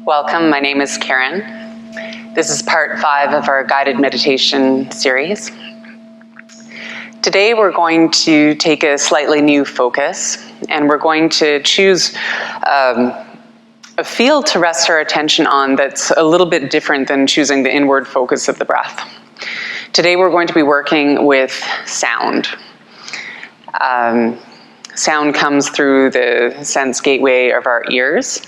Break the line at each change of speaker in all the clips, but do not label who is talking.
Welcome, my name is Karen. This is part 5 of our guided meditation series. Today we're going to take a slightly new focus, and we're going to choose a field to rest our attention on that's a little bit different than choosing the inward focus of the breath. Today we're going to be working with sound. Sound comes through the sense gateway of our ears,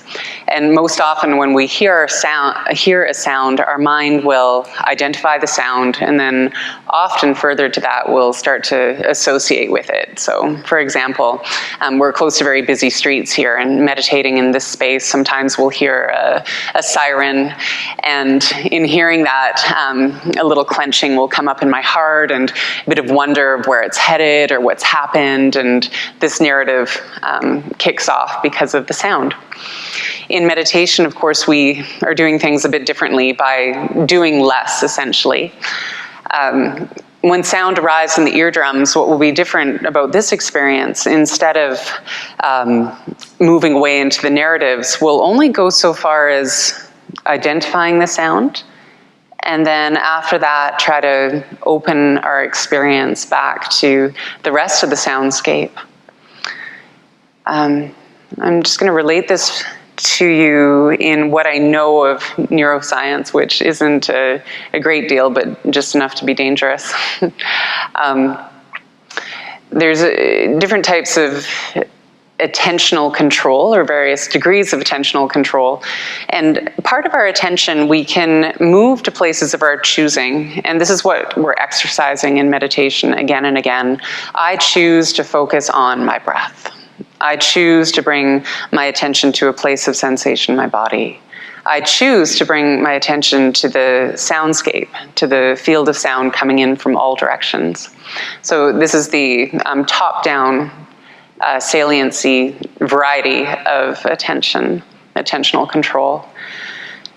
and most often when we hear a sound, our mind will identify the sound, and then often further to that, we'll start to associate with it. So, for example, we're close to very busy streets here, and meditating in this space, sometimes we'll hear a siren, and in hearing that, a little clenching will come up in my heart, and a bit of wonder of where it's headed or what's happened, and this narrative kicks off because of the sound. In meditation, of course, we are doing things a bit differently by doing less, essentially. When sound arrives in the eardrums, what will be different about this experience, instead of moving away into the narratives, we'll only go so far as identifying the sound, and then after that, try to open our experience back to the rest of the soundscape. I'm just going to relate this to you in what I know of neuroscience, which isn't a great deal, but just enough to be dangerous. There's different types of attentional control, or various degrees of attentional control. And part of our attention, we can move to places of our choosing. And this is what we're exercising in meditation again and again. I choose to focus on my breath. I choose to bring my attention to a place of sensation in my body. I choose to bring my attention to the soundscape, to the field of sound coming in from all directions. So this is the top-down saliency variety of attentional control.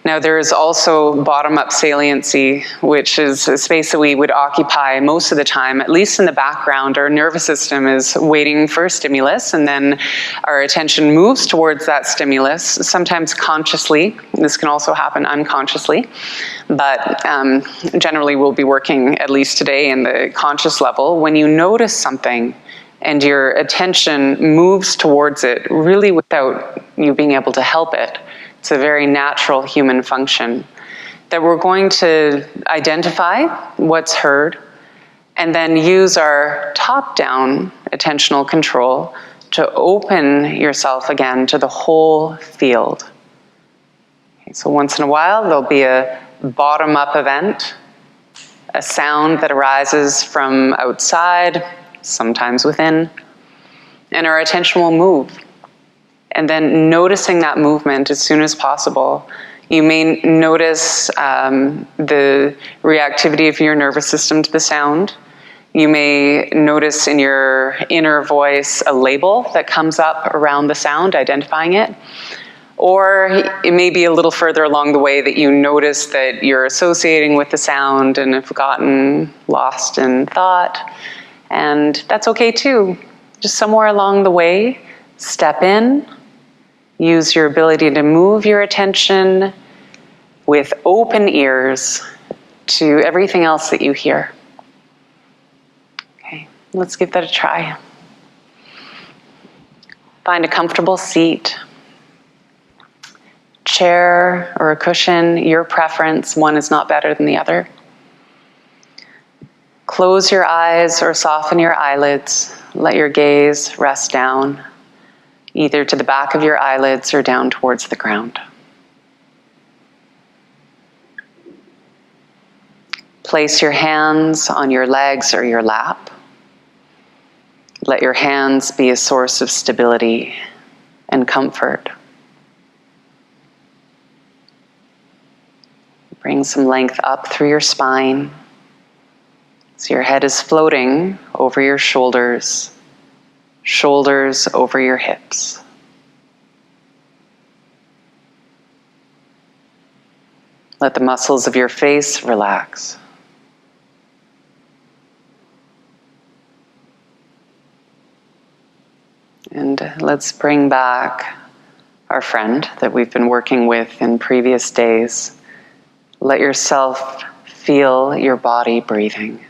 Now there is also bottom-up saliency, which is a space that we would occupy most of the time, at least in the background. Our nervous system is waiting for a stimulus, and then our attention moves towards that stimulus, sometimes consciously. This can also happen unconsciously, but generally we'll be working, at least today, in the conscious level. When you notice something and your attention moves towards it, really without you being able to help it, it's a very natural human function, that we're going to identify what's heard and then use our top-down attentional control to open yourself again to the whole field. Okay, so once in a while, there'll be a bottom-up event, a sound that arises from outside, sometimes within, and our attention will move. And then noticing that movement as soon as possible. You may notice the reactivity of your nervous system to the sound. You may notice in your inner voice a label that comes up around the sound, identifying it. Or it may be a little further along the way that you notice that you're associating with the sound and have gotten lost in thought. And that's okay too. Just somewhere along the way, step in. Use your ability to move your attention with open ears to everything else that you hear. Okay, let's give that a try. Find a comfortable seat, chair or a cushion, your preference. One is not better than the other. Close your eyes or soften your eyelids. Let your gaze rest down, either to the back of your eyelids or down towards the ground. Place your hands on your legs or your lap. Let your hands be a source of stability and comfort. Bring some length up through your spine, so your head is floating over your shoulders, shoulders over your hips. Let the muscles of your face relax. And let's bring back our friend that we've been working with in previous days, let yourself feel your body breathing.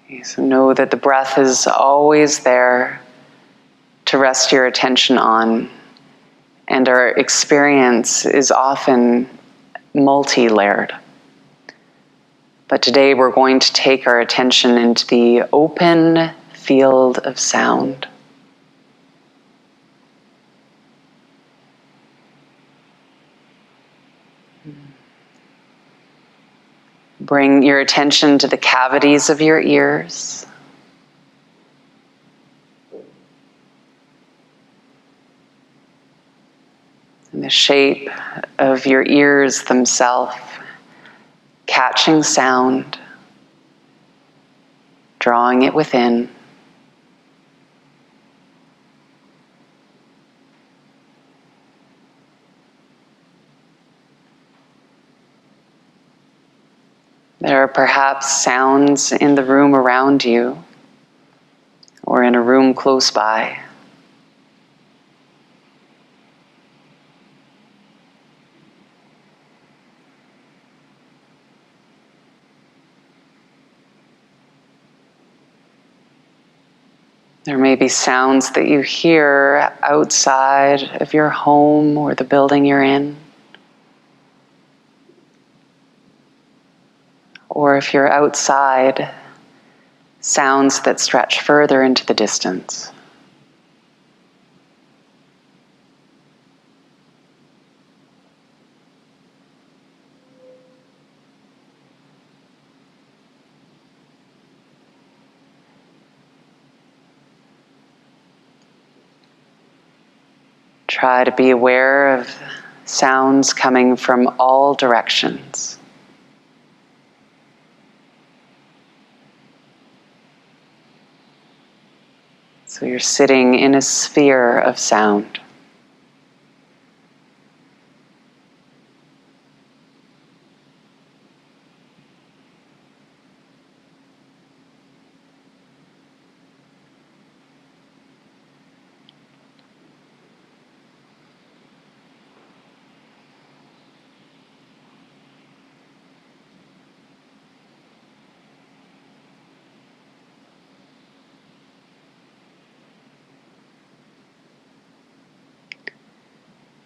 Okay, so know that the breath is always there to rest your attention on, and our experience is often multi-layered. But today we're going to take our attention into the open field of sound. Bring your attention to the cavities of your ears. And the shape of your ears themselves, catching sound, drawing it within. There are perhaps sounds in the room around you or in a room close by. There may be sounds that you hear outside of your home or the building you're in. Or if you're outside, sounds that stretch further into the distance. Try to be aware of sounds coming from all directions. So you're sitting in a sphere of sound.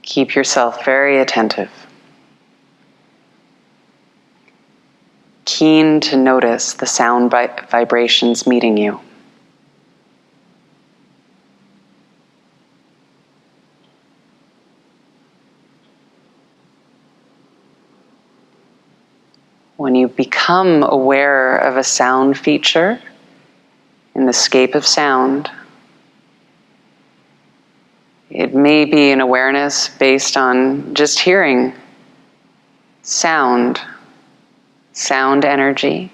Keep yourself very attentive, keen to notice the sound vibrations meeting you. When you become aware of a sound feature in the scape of sound, it may be an awareness based on just hearing sound energy.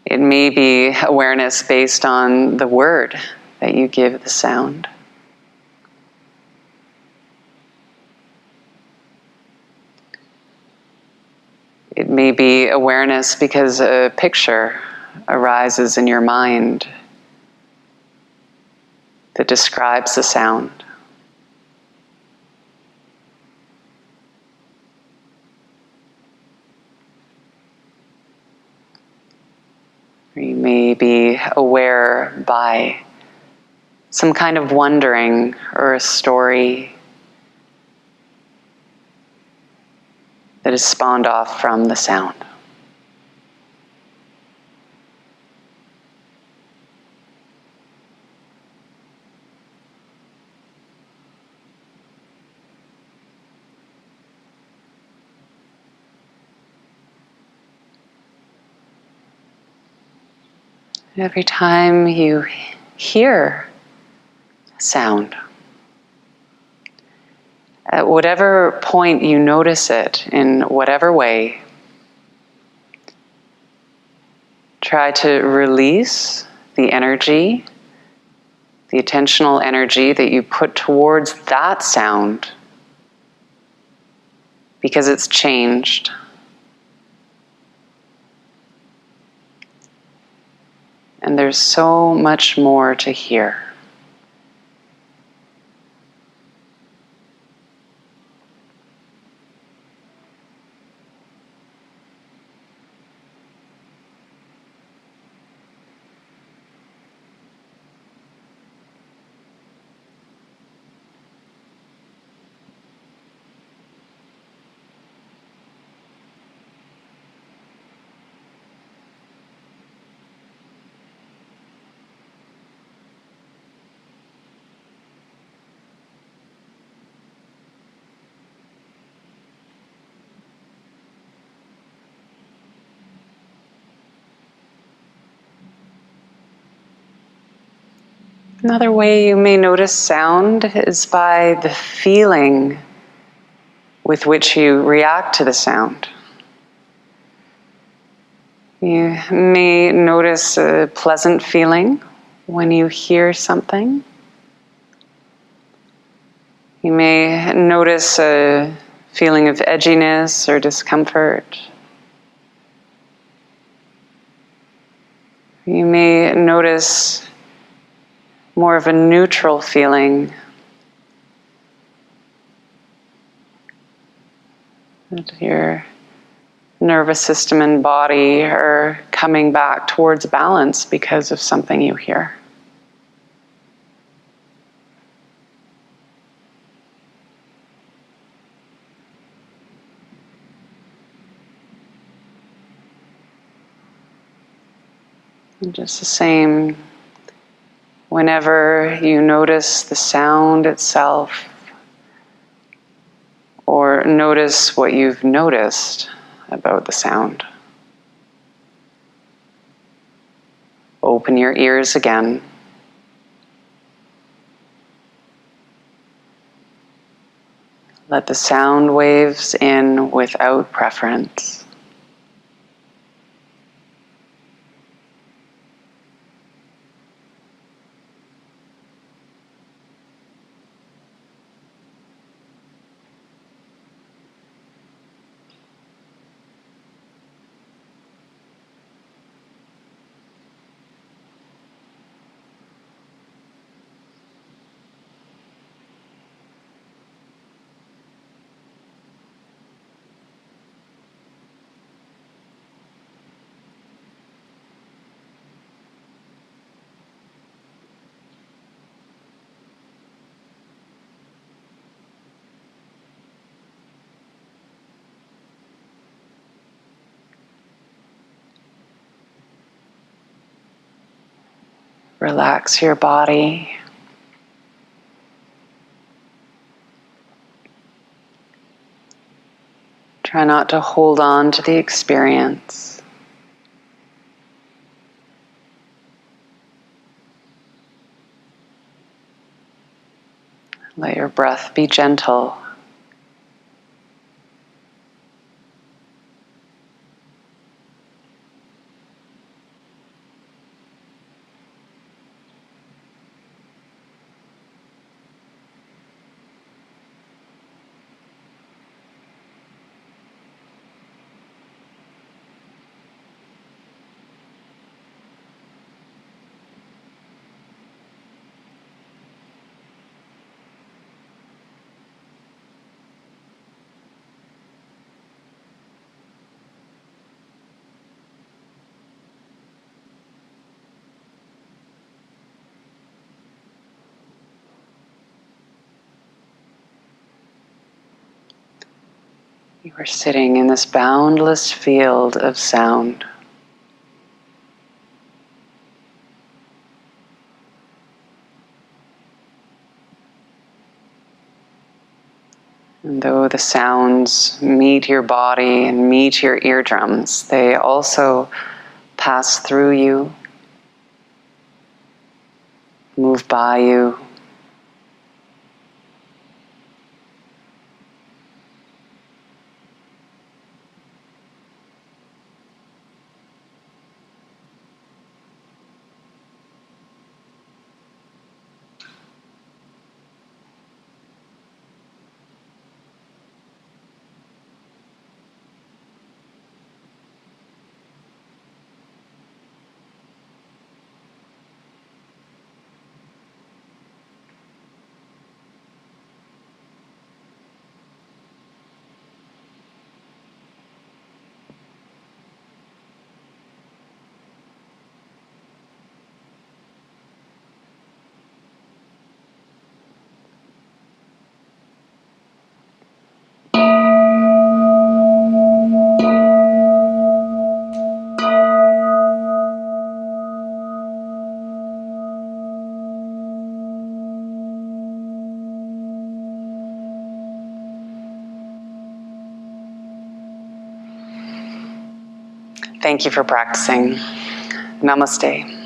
It may be awareness based on the word that you give the sound. It may be awareness because a picture arises in your mind that describes the sound. Or you may be aware by some kind of wondering or a story that is spawned off from the sound. Every time you hear sound, at whatever point you notice it, in whatever way, try to release the energy, the attentional energy that you put towards that sound because it's changed. And there's so much more to hear. Another way you may notice sound is by the feeling with which you react to the sound. You may notice a pleasant feeling when you hear something. You may notice a feeling of edginess or discomfort. You may notice more of a neutral feeling. That your nervous system and body are coming back towards balance because of something you hear. And just the same, whenever you notice the sound itself, or notice what you've noticed about the sound, open your ears again. Let the sound waves in without preference. Relax your body. Try not to hold on to the experience. Let your breath be gentle. You are sitting in this boundless field of sound. And though the sounds meet your body and meet your eardrums, they also pass through you, move by you. Thank you for practicing. Namaste.